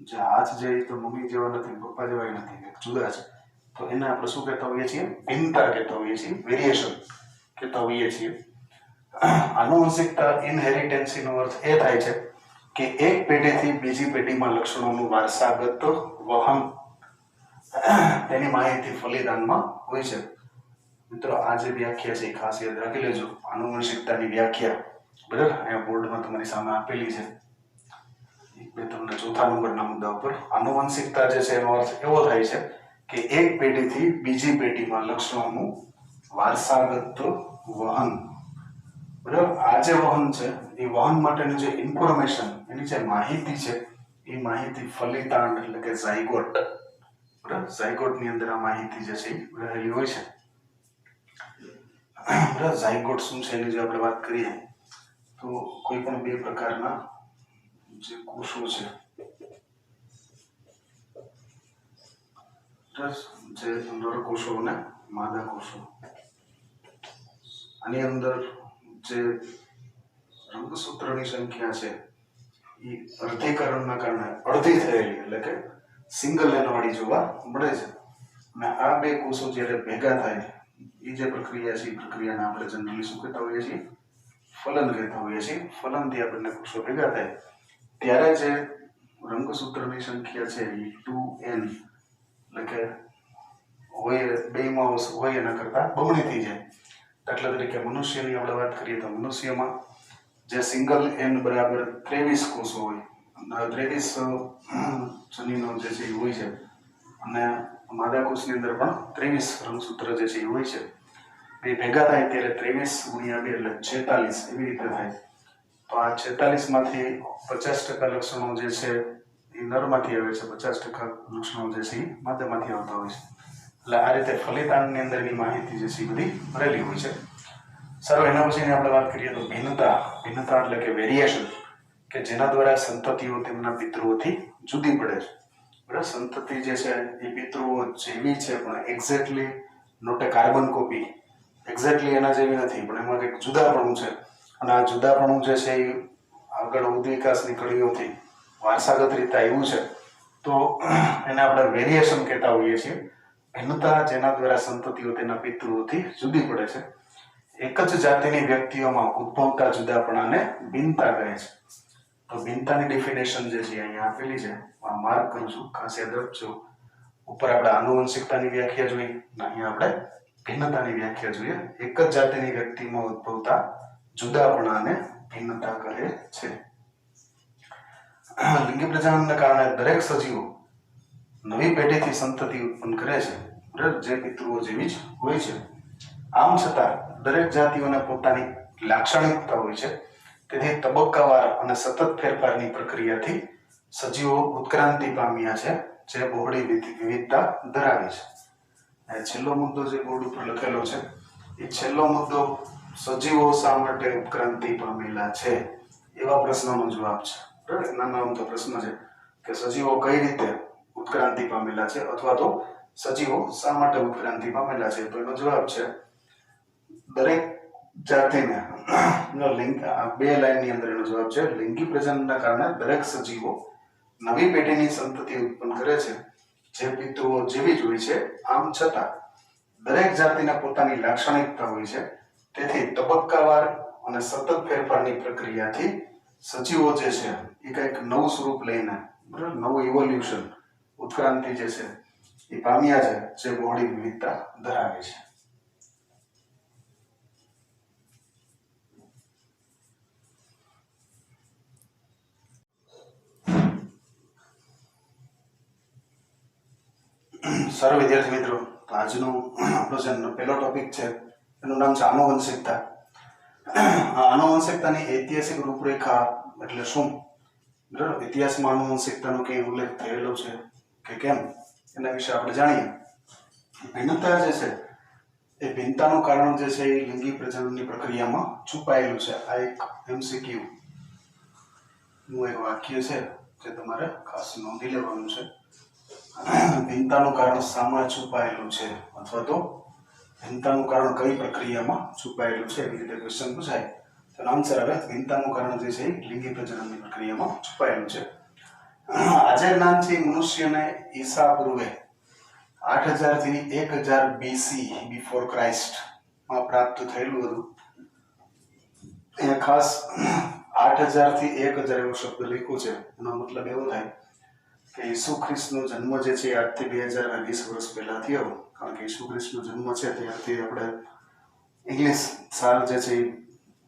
જે હાથ જે તો મમ્મી જેવા નથી, પપ્પા જેવા નથી, જુદા છે, તો એને આપણે શું કહેતા હોઈએ છીએ? ભિન્નતા કહેતા હોઈએ છીએ, વેરિએશન કહેતા હોઈએ છીએ. આનુવંશિકતા ઇનહેરિટન્સીનો અર્થ એ થાય છે કે એક પેઢીથી બીજી પેઢીમાં લક્ષણોનું વારસાગત વહન, તેની માહિતી ફલિદાનમાં હોય છે. મિત્રો, આ જે વ્યાખ્યા છે એ ખાસ યાદ રાખી લેજો. આનુવંશિકતાની વ્યાખ્યા બરાબર અહીંયા બોર્ડમાં તમારી સામે આપેલી છે. મેં તમને ચોથા નંબરના મુદ્દા ઉપર આનુવંશિકતા જે છે એનો અર્થ એવો થાય છે કે એક પેઢીથી બીજી પેઢીમાં લક્ષણોનું વારસાગત વહન. બરાબર, આ જે વહન છે એ વહન માટેની જે ઇન્ફોર્મેશન, એની જે માહિતી છે એ માહિતી ફલિતાંડ એટલે કે ઝાયગોટ, બરાબર, ઝાયગોટની અંદર આ માહિતી જે છે એ રહેલી હોય છે. બરાબર, ઝાયગોટ શું છે એની જે આપણે વાત કરીએ તો કોઈ પણ બે પ્રકારના જે કોષો છે, જે નર કોષો અને માદા કોષો, આની અંદર જે રંગસૂત્રની સંખ્યા છે એ અર્ધીકરણના કારણે અડધી થયેલી એટલે કે સિંગલ લાઈન વાળી જોવા મળે છે. અને આ બે કોષો જ્યારે ભેગા થાય એ જે પ્રક્રિયા છે એ પ્રક્રિયાને આપણે જનરલી શું કહેતા હોઈએ છીએ? ફલન કહેતા હોઈએ છીએ. ફલનથી આપણને કોષો ભેગા થાય ત્યારે જે રંગસૂત્રની સંખ્યા છે એ 2n એટલે કે હોય બેમાં હોય એના કરતાં બમણી થઈ જાય. દાખલા તરીકે મનુષ્યની આપણે વાત કરીએ તો મનુષ્યમાં જે સિંગલ n બરાબર 23 કોષો હોય, 23 જનીનો જે છે એ હોય છે, અને માદા કોષની અંદર પણ 23 રંગસૂત્ર જે છે એ હોય છે. એ ભેગા થાય ત્યારે 23 ગુણ્યા 2 એટલે 46 એવી રીતે થાય. તો આ 46 માંથી 50% લક્ષણો જે છે એ નરમાંથી આવે છે, 50% લક્ષણો જે છે એ માદામાંથી આવતા હોય છે. એટલે આ રીતે ફલિતાંડની અંદરની માહિતી જે છે એ બધી ભરેલી હોય છે. સારું, એના પછીની આપણે વાત કરીએ તો ભિન્નતા એટલે કે વેરિએશન, કે જેના દ્વારા સંતતિઓ તેમના પિતૃઓથી જુદી પડે છે. બરાબર, સંતતિ જે છે એ પિતૃઓ જેવી છે પણ exactly not a carbon copy, exactly એના જેવી નથી, પણ એમાં કંઈક જુદાપણું છે. અને આ જુદાપણું જે છે એ આગળ ઉદ્વિકાસની કડીઓથી વારસાગત રીતે આવ્યું છે, તો એને આપણે વેરિએશન કહેતા હોઈએ છીએ. ભિન્નતા જેના દ્વારા સંતતિઓ તેના પિતૃઓથી જુદી પડે છે. એક જ જાતિની વ્યક્તિઓમાં ઉદ્ભવતા જુદાપણાને ભિન્નતા કહે છે. તો ભિન્નતાની ડેફિનેશન જે છે અહીંયા આપેલી છે, માર્ક કરું છું, ખાસ યાદ રાખજો. ઉપર આપણે આનુવંશિકતાની વ્યાખ્યા જોઈ, અહીંયા આપણે ભિન્નતાની વ્યાખ્યા જોઈએ. એક જ જાતિની વ્યક્તિમાં ઉદ્ભવતા જુદાપણાને ભિન્નતા કહે છે. લિંગી પ્રજનનને કારણે દરેક સજીવો નવી પેઢીથી સંતતિ ઉત્પન્ન કરે છે, જે પિતૃઓ જેવી જ હોય છે. આમ છતાં દરેક જાતિઓને પોતાની લાક્ષણિકતા હોય છે. તેથી તબક્કાવાર અને સતત ફેરફારની પ્રક્રિયાથી સજીવો ઉત્ક્રાંતિ પામ્યા છે, જે બહોળી વિવિધતા ધરાવે છે. છેલ્લો મુદ્દો જે બોર્ડ ઉપર લખેલો છે એ છેલ્લો મુદ્દો સજીવો શા માટે ઉત્ક્રાંતિ પામેલા છે એવા પ્રશ્નનો જવાબ છે. બરાબર, નાનો અમથો પ્રશ્ન છે કે સજીવો કઈ રીતે ઉત્ક્રાંતિ પામેલા છે, અથવા તો સજીવો શા માટે ઉત્ક્રાંતિ પામેલા છે. તો એનો જવાબ છે દરેક જાતિને બે લાઈનની અંદર એનો જવાબ છે લિંગી પ્રજનનના કારણે દરેક સજીવો નવી પેઢીની સંતતિ ઉત્પન્ન કરે છે, જે પિતૃઓ જેવી જ હોય છે. આમ છતાં દરેક જાતિને પોતાની લાક્ષણિકતા હોય છે. તેથી તબક્કાવાર અને સતત ફેરફારની પ્રક્રિયાથી સજીવો જે છે એ કંઈક નવું સ્વરૂપ લઈને, બરાબર, નવું ઇવોલ્યુશન, ઉત્ક્રાંતિ જે છે એ પામ્યા છે, જે બહોળી વિવિધતા ધરાવે છે. સારું વિદ્યાર્થી મિત્રો, તો આજનો આપણો જે પહેલો ટોપિક છે એનું નામ છે આનુવંશિકતા. આનુવંશિકતાની ઐતિહાસિક રૂપરેખા એટલે શું? બરાબર, ઇતિહાસમાં આનુવંશિકતાનો કંઈ ઉલ્લેખ થયેલો છે કે કેમ, એના વિશે આપણે જાણીએ. ભિન્નતા જે છે એ ભિન્નતાનું કારણ જે છે એ લિંગી પ્રજનનની પ્રક્રિયામાં છુપાયેલું છે. આ એક MCQ નું એક વાક્ય છે જે તમારે ખાસ નોંધી લેવાનું છે. ભિન્નતાનું કારણ શામાં છુપાયેલું છે, અથવા તો ભિન્નતાનું કારણ કઈ પ્રક્રિયામાં છુપાયેલું છે, એવી રીતે ક્વેશ્ચન પૂછાય તો આન્સર આવે ભિન્નતાનું કારણ જે છે એ લિંગી પ્રજનનની પ્રક્રિયામાં છુપાયેલું છે. આજે જ્ઞાન છે મનુષ્યને ઈસા પૂર્વે 8000 થી 1000 BC બિફોર ક્રાઇસ્ટ માં પ્રાપ્ત થયેલું હતું. એ ખાસ 8000 થી 1000 એવો શબ્દ લખ્યો છે. એનો મતલબ એવો થાય કે ઈસુ ખ્રિસ્તનો જન્મ જે છે આજથી 2020 વર્ષ પહેલા થયો. કારણ કે ઈસુ ખ્રિસ્તનો જન્મ છે ત્યારથી આપણે ઇંગ્લિશ સાલ જે છે એ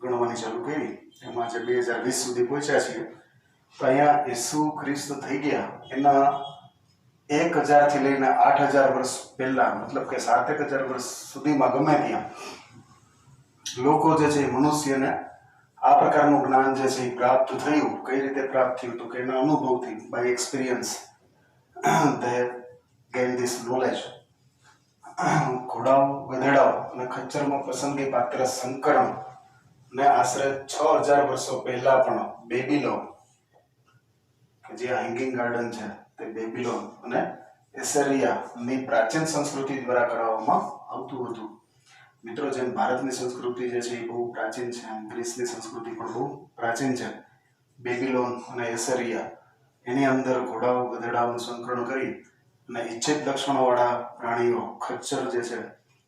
ગણવાની ચાલુ કરી, એમાં જે 2020 સુધી પહોંચ્યા છીએ. તો અહીંયા ઈસુ ખ્રિસ્ત થઈ ગયા એના 1000 થી લઈને 8000 વર્ષ પહેલા, મતલબ કે 7000 વર્ષ સુધીમાં ગમે ત્યાં લોકો જે છે મનુષ્યને આ પ્રકારનું જ્ઞાન જે છે એ પ્રાપ્ત થયું. કઈ રીતે પ્રાપ્ત થયું? તો કે એના અનુભવથી, by experience they gain this knowledge. ઘોડાઓ, ગધેડાઓ અને ખચ્ચરમાં પસંદગી પાત્ર સંકરણ ને આશરે 6000 વર્ષો પહેલા પણ બેબીલોન કે જે હેંગિંગ ગાર્ડન છે તે બેબીલોન અને એસેરિયાની પ્રાચીન સંસ્કૃતિ દ્વારા કરાવવામાં આવતું હતું. મિત્રો, જેમ ભારતની સંસ્કૃતિ જે છે એ બહુ પ્રાચીન છે, ગ્રીસની સંસ્કૃતિ પણ બહુ પ્રાચીન છે. બેબીલોન અને એસેરિયા એની અંદર ઘોડાઓ ગધેડાઓનું સંકલન કરી અને ઇચ્છિત લક્ષણોવાળા પ્રાણીઓ ખચ્ચર જે છે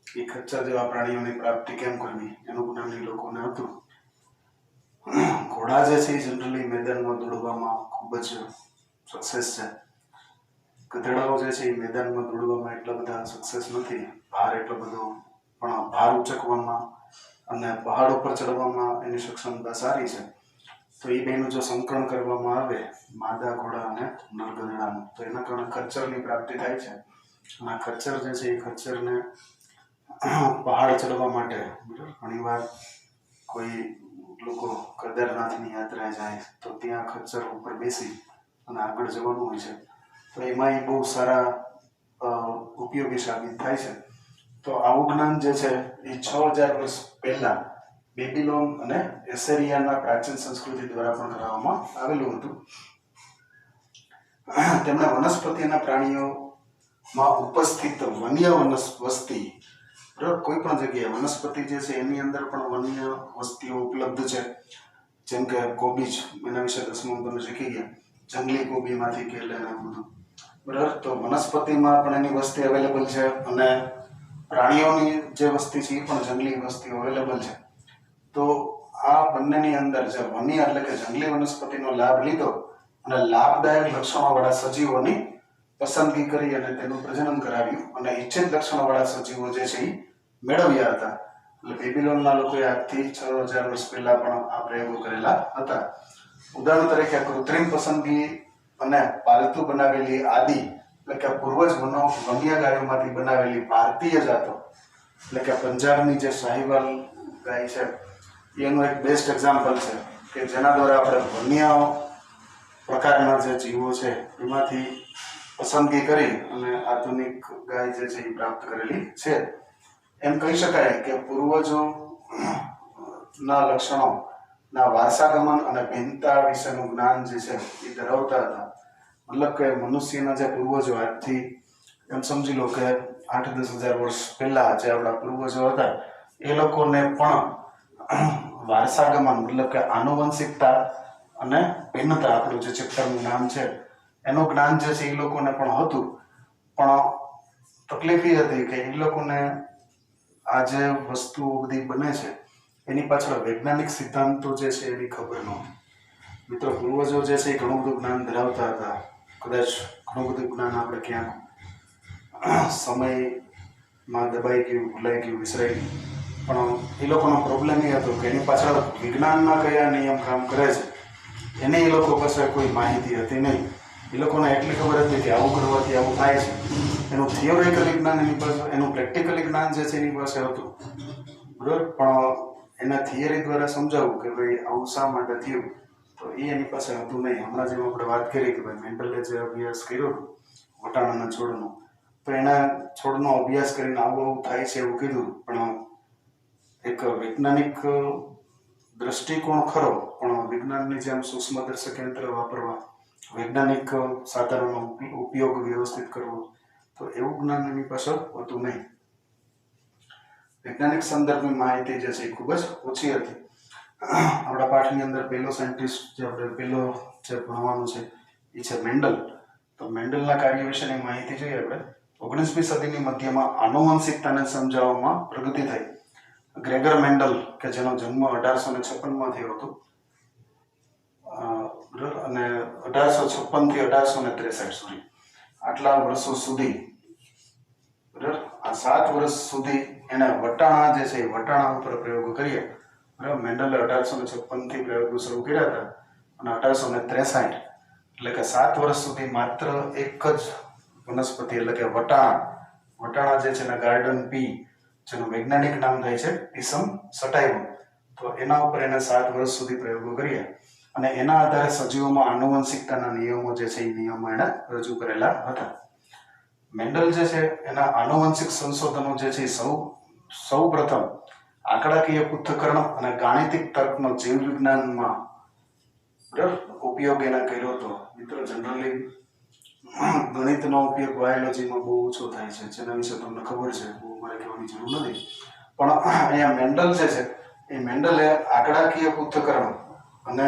એ ખચ્ચર જેવા પ્રાણીઓની પ્રાપ્તિ કેમ કરવી એનું જ્ઞાન એ લોકોને હતું. ઘોડા જે છે એ જનરલી મેદાનમાં દોડવામાં ખૂબ જ સક્સેસ છે. ગધેડાઓ જે છે એ મેદાનમાં દોડવામાં એટલા બધા સક્સેસ નથી. ભાર એટલો બધો, પણ ભાર ઉચકવામાં અને પહાડ ઉપર ચડવામાં એની સક્ષમતા સારી છે. તો એ બેનું જો સંકલન કરવામાં આવે, માદા ઘોડા અને નર ગધેડાનું, તો એના કારણે ખચ્ચરની પ્રાપ્તિ થાય છે. અને ખચ્ચર જે છે એ ખચ્ચરને પહાડ ચડવા માટે ઘણીવાર કોઈ લોકો કેદારનાથની યાત્રાએ જાય તો ત્યાં ખચ્ચર ઉપર બેસી અને આગળ જવાનું હોય છે. તો એમાં એ બહુ સારા ઉપયોગી સાબિત થાય છે. તો આવું જ્ઞાન જે છે એ 6000 વર્ષ પહેલા બેબીલોન અને એસેરિયાના પ્રાચીન સંસ્કૃતિ દ્વારા પણ કરાવવામાં આવેલું હતું. તેમણે વનસ્પતિ અને પ્રાણીઓમાં ઉપસ્થિત વન્ય વસ્તી, બરાબર, કોઈ પણ જગ્યાએ વનસ્પતિ જે છે એની અંદર પણ વન્ય વસ્તીઓ ઉપલબ્ધ છે. જેમ કે કોબીજ, એના વિશે 10મું તમે શીખી ગયા, જંગલી કોબીમાંથી કે લઈને બધું, બરાબર. તો વનસ્પતિમાં પણ એની વસ્તી અવેલેબલ છે અને પ્રાણીઓની જે વસ્તી છે એ પણ જંગલી વસ્તી અવેલેબલ છે. તો આ બંનેની અંદર જે વન્ય એટલે કે જંગલી વનસ્પતિનો લાભ લીધો અને લાભદાયક લક્ષણોવાળા સજીવોની પસંદગી કરી અને તેનું પ્રજનન કરાવ્યું અને ઇચ્છિત લક્ષણોવાળા સજીવો જે છે એ મેળવ્યા હતા. એટલે બેબીલોનના લોકોએ આજથી 6000 વર્ષ પહેલા પણ આ પ્રયોગો કરેલા હતા. ઉદાહરણ તરીકે કૃત્રિમ પસંદગી અને પાલતુ બનાવેલી આદિ એટલે કે પૂર્વજ વન્ય ગાયોમાંથી બનાવેલી ભારતીય જાતો, એટલે કે પંજાબની જે સાહિવાલ ગાય છે એનું એક બેસ્ટ એક્ઝામ્પલ છે કે જેના દ્વારા આપણે વન્ય પ્રકારના જે જીવો છે એમાંથી પસંદગી કરી અને આધુનિક ગાય જે છે એ પ્રાપ્ત કરેલી છે. એમ કહી શકાય કે પૂર્વજોના લક્ષણોના વારસાગમન અને ભિન્નતા વિશેનું જ્ઞાન જે છે એ ધરાવતા હતા. મતલબ કે મનુષ્યના જે પૂર્વજો આજથી એમ સમજી લો કે 8-10 હજાર વર્ષ પહેલા જે આપણા પૂર્વજો હતા એ લોકોને પણ વારસાગમન મતલબ કે આનુવંશિકતા અને ભિન્નતા, આપણું જે ચેપ્ટરનું નામ છે એનું જ્ઞાન જે છે એ લોકોને પણ હતું. પણ તકલીફ એ હતી કે એ લોકોને આ જે વસ્તુઓ બધી બને છે એની પાછળ વૈજ્ઞાનિક સિદ્ધાંતો જે છે એની ખબર નહોતી. મિત્રો, પૂર્વજો જે છે એ ઘણું બધું જ્ઞાન ધરાવતા હતા. કદાચ ઘણું બધું જ્ઞાન આપણે ક્યાંક સમયમાં દબાઈ ગયું, ભૂલાઈ ગયું, વિસરાઈ ગયું. પણ એ લોકોનો પ્રોબ્લેમ એ હતો કે એની પાછળ વિજ્ઞાનના કયા નિયમ કામ કરે છે એની એ લોકો પાસે કોઈ માહિતી હતી નહીં. એ લોકોને એટલી ખબર હતી કે આવું કરવાથી આવું થાય છે. એનું થિયોરિકલી જ્ઞાન એની પાસે, એનું પ્રેક્ટિકલી જ્ઞાન જે છે એની પાસે હતું, બરાબર. પણ એના થિયરી દ્વારા સમજાવવું કે ભાઈ આવું શા માટે થયું, તો એ એની પાસે હતું નહીં. હમણાં જેમ આપણે વાત કરી કે ભાઈ મેન્ડલે જે અભ્યાસ કર્યો હતો વટાણાના છોડનો, તો એના છોડનો અભ્યાસ કરીને આવું આવું થાય છે એવું કીધું. પણ એક વૈજ્ઞાનિક દ્રષ્ટિકોણ ખરો, પણ વિજ્ઞાનની જેમ સૂક્ષ્મદર્શક યંત્ર વાપરવા, વૈજ્ઞાનિક સાધનોનો ઉપયોગ વ્યવસ્થિત કરવો, તો એવું જ્ઞાન એની પાસે હોતું નહીં. વૈજ્ઞાનિક સંદર્ભની માહિતી જે છે એ ખૂબ જ ઓછી હતી. આપણા પાઠની અંદર પહેલો સાયન્ટિસ્ટ જે આપણે પહેલો જે ભણવાનું છે એ છે મેન્ડલ. તો મેન્ડલના કાર્ય વિશેની માહિતી જોઈએ આપણે. 19મી સદીની મધ્યમાં આનુવંશિકતાને સમજાવવામાં પ્રગતિ થઈ. ગ્રેગર મેન્ડલ કે જેનો જન્મ 1856માં થયો હતો અને 1856 થી 1863 સુધી આટલા વર્ષો સુધી, બરાબર, આ 7 વર્ષ સુધી એને વટાણા જે છે એ વટાણા ઉપર પ્રયોગો કર્યા. બરાબર. મેન્ડલે 1856 થી પ્રયોગો શરૂ કર્યા હતા અને 1863 એટલે કે 7 વર્ષ સુધી માત્ર એક જ વનસ્પતિ એટલે કે વટાણા જે છે એના ગાર્ડન પી, જેનું વૈજ્ઞાનિક નામ થાય છે પિસમ સટાઇવમ, તો એના ઉપર એને 7 વર્ષ સુધી પ્રયોગો કર્યા અને એના આધારે સજીવોમાં આનુવંશિકતાના નિયમો જે છે એ નિયમો એણે રજૂ કરેલા હતા. મેન્ડલ જે છે એના આનુવંશિક સંશોધનો જે છે સૌ પ્રથમ આંકડાકીય પૃથ્થકરણ અને ગાણિતિક તર્કનો જીવ વિજ્ઞાનમાં બરાબર ઉપયોગ એને કર્યો હતો. મિત્રો જનરલી ગણિતનો ઉપયોગ બાયોલોજીમાં બહુ ઓછો થાય છે, જેના વિશે તમને ખબર છે, બહુ મારે કહેવાની જરૂર નથી. પણ અહીંયા મેન્ડલ જે છે એ મેન્ડલે આંકડાકીય પૃથ્થકરણ અને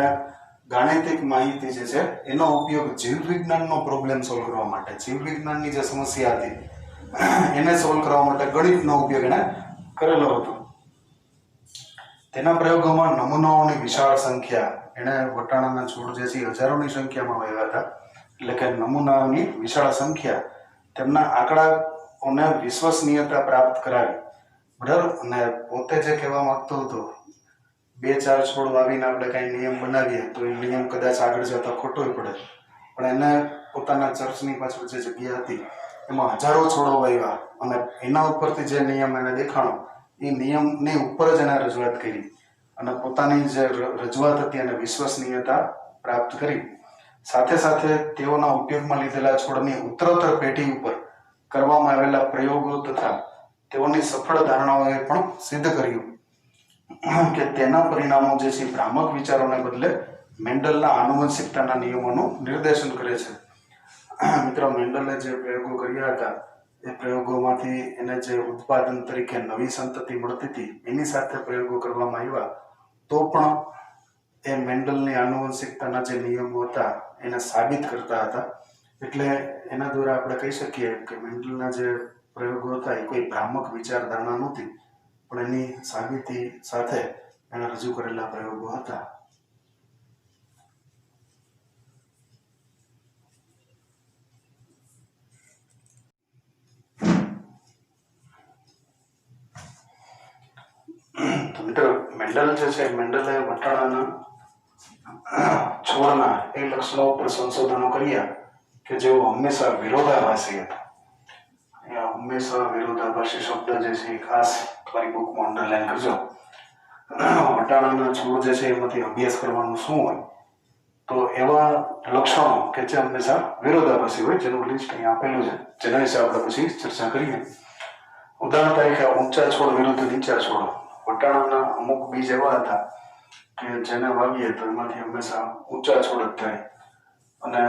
ગાણિતિક માહિતી જે છે એનો ઉપયોગ જીવ વિજ્ઞાનનો પ્રોબ્લેમ સોલ્વ કરવા માટે, જીવ વિજ્ઞાનની જે સમસ્યા હતી એને સોલ્વ કરવા માટે ગણિતનો ઉપયોગ એને કરેલો હતો. તેના પ્રયોગોમાં નમૂનાઓની વિશાળ સંખ્યા, એણે વટાણાના છોડ જે છે હજારોની સંખ્યામાં વાવ્યા હતા, એટલે કે નમૂનાઓની વિશાળ સંખ્યા તેમના આંકડાઓને વિશ્વસનીયતા પ્રાપ્ત કરાવી. બરાબર. અને પોતે જે કહેવા માંગતો હતો, 2-4 છોડ વાવીને આપણે કાંઈ નિયમ બનાવીએ તો એ નિયમ કદાચ આગળ જતા ખોટો પડે, પણ એને પોતાના ચર્ચની પાછળ જે જગ્યા હતી એમાં હજારો છોડો વાવ્યા અને એના ઉપરથી જે નિયમ એને દેખાણો એ નિયમની ઉપર જ એને રજૂઆત કરી અને પોતાની જે રજૂઆત હતી એને વિશ્વસનીયતા પ્રાપ્ત કરી. સાથે સાથે તેઓના ઉપયોગમાં લીધેલા છોડની ઉત્તરોત્તર પેઢી ઉપર કરવામાં આવેલા પ્રયોગો તથા તેઓની સફળ ધારણાઓએ પણ સિદ્ધ કર્યું કે તેના પરિણામો જે છે ભ્રામક વિચારોને બદલે મેન્ડલના આનુવંશિકતાના નિયમોનું નિર્દેશન કરે છે. મિત્રો, મેન્ડલે જે પ્રયોગો કર્યા હતા એ પ્રયોગોમાંથી એને જે ઉત્પાદન તરીકે નવી સંતતિ મળતી હતી એની સાથે પ્રયોગો કરવામાં આવ્યા તો પણ એ મેન્ડલની આનુવંશિકતાના જે નિયમો હતા એને સાબિત કરતા હતા. એટલે એના દ્વારા આપણે કહી શકીએ કે મેન્ડલના જે પ્રયોગો હતા એ કોઈ ભ્રામક વિચારધારણા નહોતી, પણ એની સાબિતી સાથે એણે રજૂ કરેલા પ્રયોગો હતા. તો મિત્રો, મેન્ડલ જે છે મેન્ડલે વટાણાના છોડના એ લક્ષણો પર સંશોધનો કર્યા કે જેઓ હંમેશા વિરોધાભાસી હતા. હંમેશા વિરોધાભાસી શબ્દ જે છે એ ખાસ તમારી બુકમાં અંડરલાઈન કરજો. વટાણાના છોડ જે છે એમાંથી અભ્યાસ કરવાનું શું હોય, તો એવા લક્ષણો કે જે હંમેશા વિરોધાભાસી હોય, જેનું લિસ્ટ અહીંયા આપેલું છે, જેના વિશે આપણે પછી ચર્ચા કરીએ. ઉદાહરણ તરીકે ઊંચા છોડ વિરુદ્ધ નીચા છોડ. વટાણાના અમુક બીજ એવા હતા કે જેને વાવીએ તો એમાંથી હંમેશા ઊંચા છોડ જ થાય, અને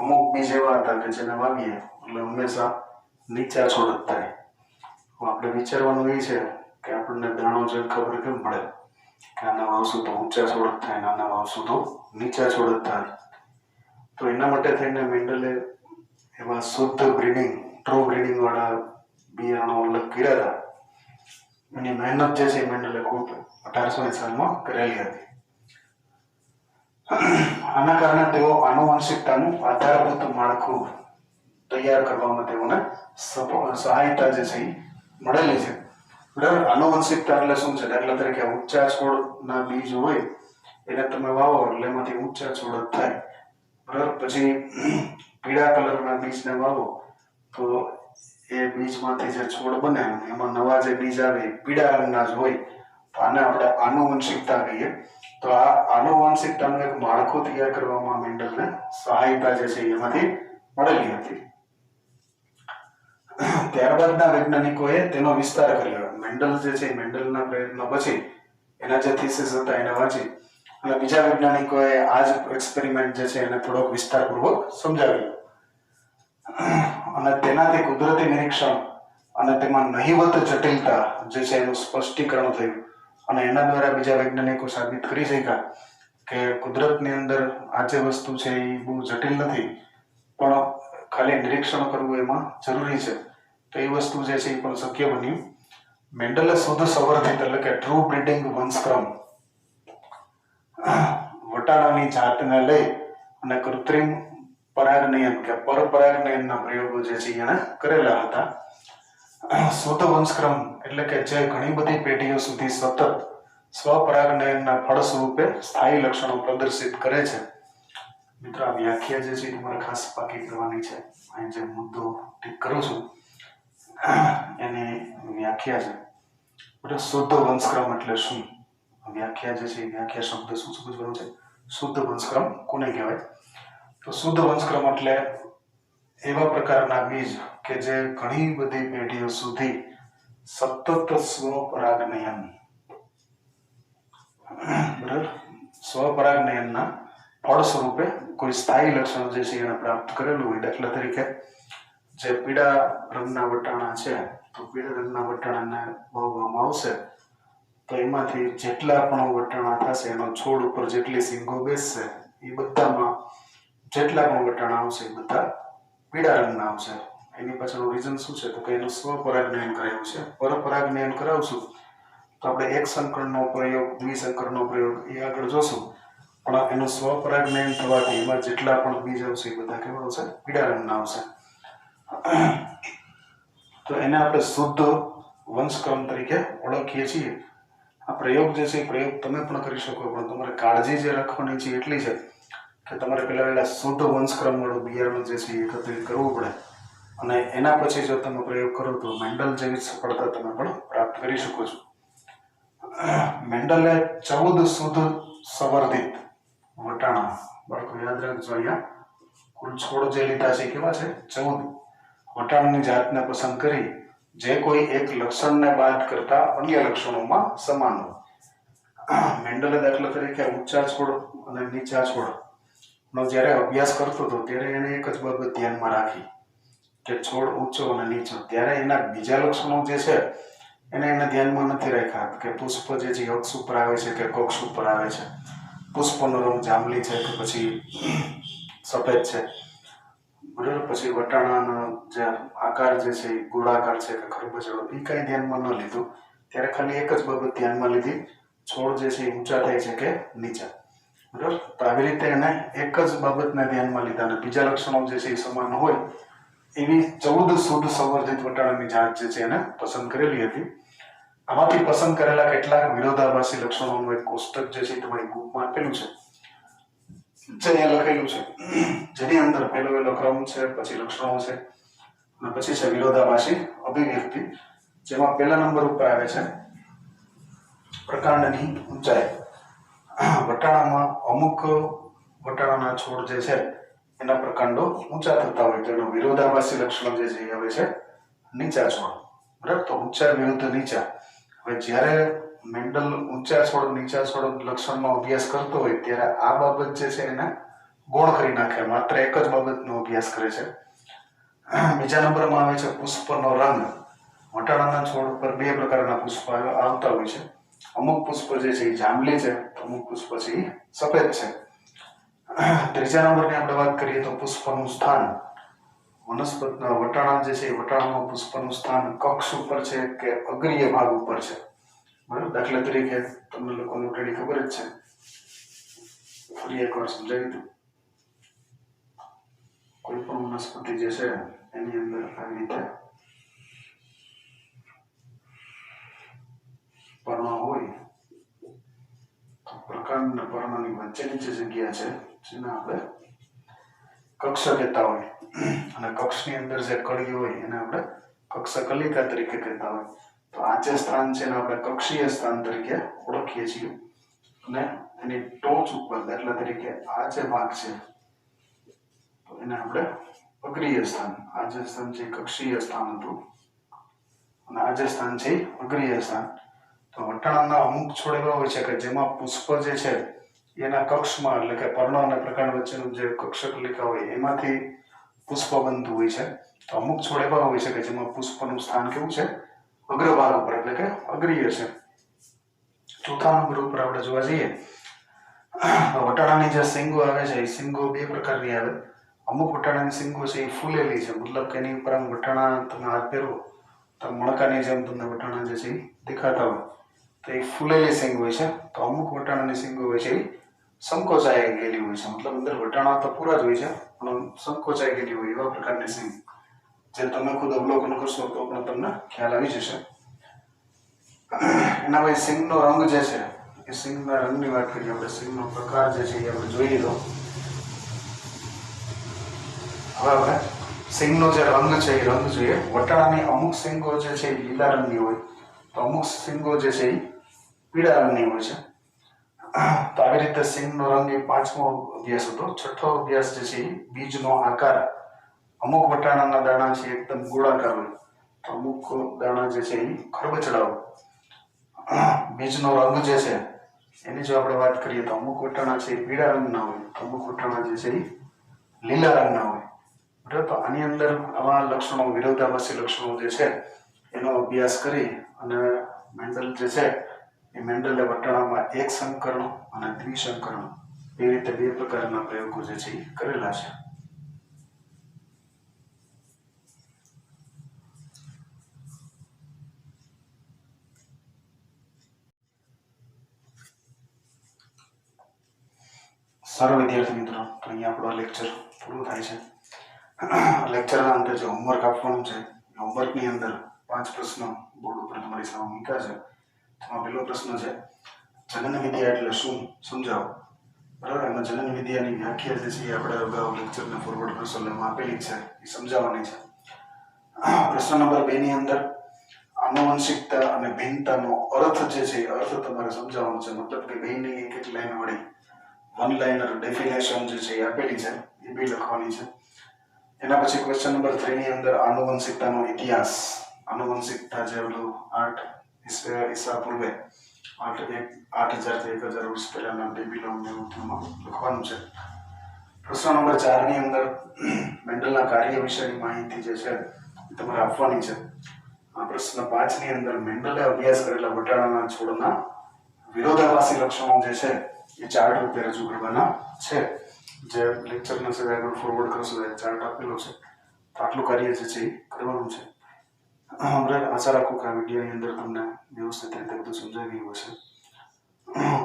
અમુક બીજ એવા હતા કે જેને વાવીએ એટલે હંમેશા નીચા છોડ જ થાય. આપણે વિચારવાનું એ છે કે આપણને દાણો જોઈને ખબર કેમ પડે કે આના વાવશું તો ઊંચા છોડ જ થાય ને આના વાવશું તો નીચા છોડ જ થાય. તો એના માટે થઈને મેન્ડલે એવા શુદ્ધ બ્રીડિંગ, ટ્રુ બ્રીડિંગ વાળા બિયારણો અલગ કર્યા હતા. એની મહેનત જે છે મેન્ડલે ખૂબ 1800 સાલમાં કરેલી હતી. આના કારણે તેઓ આનુવંશિકતાનું આધારભૂત માળખું તૈયાર કરવામાં તેઓને સહાયતા જે છે એ મળેલી છે. બરાબર. આનુવંશિકતા એટલે શું છે? દાખલા તરીકે ઊંચા છોડના બીજ હોય એને તમે વાવો એટલે એમાંથી ઊંચા છોડ જ થાય. બરાબર. પછી પીળા કલરના બીજને વાવો તો એ બીજમાંથી જે છોડ બને એમાં નવા જે બીજ આવે પીળા રંગના જ હોય, તો આને આપણે આનુવંશિકતા કહીએ. તો આ આનુવંશિકતાનું એક માળખું તૈયાર કરવામાં મેન્ડલને સહાયતા જે છે એમાંથી મળેલી હતી. ત્યારબાદના વૈજ્ઞાનિકોએ તેનો વિસ્તાર કર્યો. મેન્ડલ જે છે મેન્ડલના પ્રયત્નો પછી એના જે થીસીસ હતા એને વાંચી અને બીજા વૈજ્ઞાનિકોએ આ જ એક્સપેરિમેન્ટ જે છે એને થોડોક વિસ્તારપૂર્વક સમજાવ્યો અને તેનાથી કુદરતી નિરીક્ષણ અને તેમાં નહિવત જટિલતા જે છે એનું સ્પષ્ટીકરણ થયું અને એના દ્વારા બીજા વૈજ્ઞાનિકો સાબિત કરી શક્યા કે કુદરતની અંદર આ જે વસ્તુ છે એ બહુ જટિલ નથી, પણ ખાલી નિરીક્ષણ કરવું એમાં જરૂરી છે. તો એ વસ્તુ જે છે એ પણ શક્ય બન્યું. મેન્ડલે શુદ્ધ સંવર્ધિત એટલે કે ટ્રુ બ્રીડિંગ વંશક્રમ વટાણાની જાતને લઈ અને કૃત્રિમ પરાગનયન કે પરપરાગનયનના પ્રયોગો જે છે એને કરેલા હતા. શુદ્ધ વંશક્રમ એટલે કે જે ઘણી બધી પેઢીઓ સુધી સતત સ્વપરાગનયનના ફળ સ્વરૂપે સ્થાયી લક્ષણો પ્રદર્શિત કરે છે. મિત્રો, આ વ્યાખ્યા જે છે તમારે ખાસ પાકી કરવાની છે. અહીં જે મુદ્દો ઠીક કરું છું એની વ્યાખ્યા છે. શુદ્ધ વંશક્રમ એટલે શું? વ્યાખ્યા જે છે વ્યાખ્યા શબ્દ શું સમજવાનું છે? શુદ્ધ વંશક્રમ કોને કહેવાય? તો શુદ્ધ વંશક્રમ એટલે એવા પ્રકારના બીજ કે જે ઘણી બધી પેઢીઓ સુધી સતત સ્વપરાગનયન સ્વપરાગનયનના ફળ સ્વરૂપે કોઈ સ્થાયી લક્ષણ જે છે એને પ્રાપ્ત કરેલું હોય. દાખલા તરીકે જે પીળા રંગના વટાણા છે, તો પીળા રંગના વટાણાને વાવવામાં આવશે તો એમાંથી જેટલા પણ વટાણા થશે, એનો છોડ ઉપર જેટલી સિંગો બેસશે, એ બધામાં જેટલા પણ વટાણા આવશે એ બધા પીળા રંગના આવશે. એની પાછળનું રીઝન શું છે? તો કે એનું સ્વપરાગનયન કરાવ્યું છે. પરપરાગનયન કરાવશું તો આપણે એક સંકરણનો પ્રયોગ, દ્વિસંકરણનો પ્રયોગ એ આગળ જોશું, પણ એનું સ્વપરાગનયન થવાથી એમાં જેટલા પણ બીજ આવશે એ બધા કેવા આવશે? પીળા રંગના આવશે. તો એને આપણે શુદ્ધ વંશક્રમ તરીકે ઓળખીએ છીએ. આ પ્રયોગ જે છે એ પ્રયોગ તમે પણ કરી શકો, પણ તમારે કાળજી જે રાખવાની છે એટલી છે કે તમારે પહેલા શુદ્ધ વંશક્રમ વાળું બિયારણ જે છે એ એકત્રિત કરવું પડે, અને એના પછી જો તમે પ્રયોગ કરો તો મેન્ડલ જેવી સફળતા તમે પણ પ્રાપ્ત કરી શકો છો. મેન્ડલે 14 શુદ્ધ સંવર્ધિત વટાણા, બાળકો યાદ રાખજો, અહીંયા કુલ છોડ જે લીધા છે કેવા છે? 14 વટાણાની જાતને પસંદ કરી જે કોઈ એક લક્ષણને બાદ કરતા અન્ય લક્ષણોમાં સમાન હોય. મેન્ડલે દાખલા તરીકે ઊંચા છોડ અને નીચા છોડનો જ્યારે અભ્યાસ કરતો હતો ત્યારે એને એક જ બાબત ધ્યાનમાં રાખી કે છોડ ઊંચો અને નીચો. ત્યારે એના બીજા લક્ષણો જે છે એને ધ્યાનમાં નથી રાખ્યા કે પુષ્પ જે છે અક્ષ ઉપર આવે છે કે કક્ષ ઉપર આવે છે, પુષ્પનો રંગ જાંબલી છે કે પછી સફેદ છે, બરાબર. પછી વટાણાનો જે આકાર જે છે એ ગોળાકાર છે કે ખરબચડો, એ કાંઈ ધ્યાનમાં ન લીધું. ત્યારે ખાલી એક જ બાબત ધ્યાનમાં લીધી, છોડ જે છે એ ઊંચા થાય છે કે નીચા, બરાબર. તો આવી રીતે એને એક જ બાબતને ધ્યાનમાં લીધા અને બીજા લક્ષણો જે છે એ સમાન હોય એવી 14 શુદ્ધ સંવર્ધિત વટાણાની જાત જે છે એને પસંદ કરેલી હતી. આમાંથી પસંદ કરેલા કેટલાક વિરોધાભાસી લક્ષણોનું એક કોષ્ટક જે છે તમારી બુકમાં આપેલું છે, જે અહીંયા લખેલું છે, જેની અંદર પહેલો ક્રમ છે, પછી લક્ષણો છે અને પછી છે વિરોધાભાસી અભિવ્યક્તિ, જેમાં પહેલા નંબર ઉપર આવે છે પ્રકાંડની ઊંચાઈ. વટાણામાં અમુક વટાણાના છોડ જે છે એના પ્રકાંડો ઊંચા થતા હોય તો એનો વિરોધાભાસી લક્ષણ જે છે એ આવે છે નીચા છોડ, બરાબર. તો ઊંચા વિરુદ્ધ નીચા. હવે જ્યારે મેન્ડલ ઊંચા છોડ નીચા છોડ લક્ષણનો અભ્યાસ કરતો હોય ત્યારે આ બાબત જે છે એને ગૌણ કરી નાખે, માત્ર એક જ બાબતનો અભ્યાસ કરે છે. બીજા નંબરમાં આવે છે પુષ્પનો રંગ. વટાણાના છોડ પર બે પ્રકારના પુષ્પ આવતા હોય છે. અમુક પુષ્પ જે છે એ જાંબલી છે, અમુક પુષ્પ છે એ સફેદ છે. ત્રીજા નંબરની આપણે વાત કરીએ તો પુષ્પનું સ્થાન. વનસ્પતિના વટાણા જે છે એ વટાણામાં પુષ્પનું સ્થાન કક્ષ ઉપર છે કે અગ્રીય ભાગ ઉપર છે, બરાબર. દાખલા તરીકે તમને લોકોને ઓલરેડી ખબર જ છે, ફરી એકવાર સમજાવી દઉં. કોઈ પણ વનસ્પતિ જે છે એની અંદર આવી રીતે પર્ણ હોય તો પ્રકાંડ અને પર્ણની વચ્ચેની જે જગ્યા છે જેને આપણે કક્ષ કહેતા હોય, અને કક્ષની અંદર જે કળી હોય એને આપણે કક્ષકલિકા તરીકે કહેતા હોય. તો આ જે સ્થાન છે એને આપણે કક્ષીય સ્થાન તરીકે ઓળખીએ છીએ, અને એની ટોચ ઉપર દાખલા તરીકે આ જે ભાગ છે તો એને આપણે અગ્રીય સ્થાન, આ જે સ્થાન છે કક્ષીય સ્થાન હતું અને આ જે સ્થાન છે અગ્રીય સ્થાન. તો વટાણાના અમુક છોડ એવા હોય છે કે જેમાં પુષ્પ જે છે એના કક્ષમાં, એટલે કે પર્ણ અને પ્રકાંડ વચ્ચેનું જે કક્ષકલિકા હોય એમાંથી પુષ્પ બનતું હોય છે. તો અમુક છોડ એવા હોય છે કે જેમાં પુષ્પનું સ્થાન કેવું છે? અગ્રભાગ ઉપર, એટલે કે અગ્રીય છે. ચોથા નંબર ઉપર આપણે જોવા જઈએ વટાણાની જે સિંગો આવે છે એ સિંગો બે પ્રકારની આવે. અમુક વટાણાની સિંગો છે એ ફૂલેલી છે, મતલબ કે એની ઉપર આમ વટાણા તમે હાથ ફેરવો તો મણકાની જેમ તમને વટાણા જે છે એ દેખાતા હોય, તો એ ફૂલેલી સિંગ હોય છે. તો અમુક વટાણાની સિંગો હોય છે એ સંકોચાઈ ગયેલી હોય છે, મતલબ અંદર વટાણા તો પૂરા જ હોય છે પણ સંકોચાઈ ગયેલી હોય એવા પ્રકારની સિંગ, જે તમે ખુદ અવલોકન કરશો તો પણ તમને ખ્યાલ આવી જશે. એના પછી સિંગનો રંગ જે છે એ સિંગના રંગની વાત કરીએ આપણે, સિંગનો પ્રકાર જે છે એ આપણે જોઈ લીધો. હવે આપણે સિંગનો જે રંગ છે એ રંગ જોઈએ. વટાણાની અમુક સિંગો જે છે એ લીલા રંગની હોય તો અમુક સિંગો જે છે એ પીળા રંગની હોય છે. તો આવી રીતે સિંગનો રંગ એ 5મો અભ્યાસ હતો. 6થો અભ્યાસ જે છે એ બીજનો આકાર. અમુક વટાણાના દાણા છે એકદમ ગોળાકાર હોય તો અમુક દાણા જે છે એ ખરબચડા હોય. બીજનો રંગ જે છે એની જો આપણે વાત કરીએ તો અમુક વટાણા છે એ પીળા રંગના હોય, અમુક વટાણા જે છે એ લીલા રંગના હોય. બરાબર, તો આની અંદર આવા લક્ષણો, વિરોધાભાસી લક્ષણો જે છે એનો અભ્યાસ કરી અને મેન્ડલ જે છે એ મેન્ડલે વટાણામાં એક સંકરણ અને દ્વિસંકરણ એ રીતે બે પ્રકારના પ્રયોગો જે છે એ કરેલા છે. સારો વિદ્યાર્થી મિત્રો, તો અહીંયા આપણો લેક્ચર પૂરું થાય છે. લેક્ચરના અંતે જે હોમવર્ક આપવાનું છે, હોમવર્કની અંદર 5 પ્રશ્નો બોર્ડ ઉપર તમારી સામે મૂક્યા છે. તેમાં પહેલો પ્રશ્ન છે, જનન વિદ્યા એટલે શું સમજાવો. બરાબર, એમાં જનન વિદ્યાની વ્યાખ્યા જે છે એ આપણે અગાઉ લેક્ચરને ફોરવર્ડ કરશો એમાં આપેલી છે, એ સમજાવવાની છે. પ્રશ્ન નંબર 2 ની અંદર આનુવંશિકતા અને ભિન્નતાનો અર્થ જે છે એ અર્થ તમારે સમજાવવાનો છે. મતલબ કે બેની એક એક લાઈન વળી વન લાઇનર ડેફિનેશન જે છે એ આપેલી છે, એ બી લખવાની છે. એના પછી ક્વેશ્ચન નંબર 3 ની અંદર આનુવંશિકતાનો ઇતિહાસ, આનુવંશિકતા જે ઓલું 8 ઈસા પૂર્વે 8000 થી 1000 વર્ષ પહેલાના બેબીલોન લખવાનું છે. પ્રશ્ન નંબર 4 ની અંદર મેન્ડલના કાર્ય વિશેની માહિતી જે છે એ તમારે આપવાની છે. પ્રશ્ન 5 ની અંદર મેન્ડલે અભ્યાસ કરેલા વટાણાના છોડના વિરોધાભાસી લક્ષણો જે છે એ ચાર્ટ રૂપે રજૂ કરવાના છે. જે લેક્ચરના સિવાય આગળ ફોરવર્ડ કરશો એ ચાર્ટ આપેલો છે, તો આટલું કાર્ય જે છે એ કરવાનું છે. આશા રાખું કે આ વિડીયોની અંદર તમને વ્યવસ્થિત રીતે બધું સમજાવી ગયું હશે.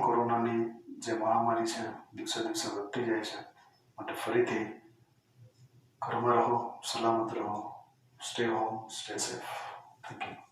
કોરોનાની જે મહામારી છે દિવસે દિવસે વધતી જાય છે, માટે ફરીથી ઘરમાં રહો, સલામત રહો, stay home, stay safe. Thank you.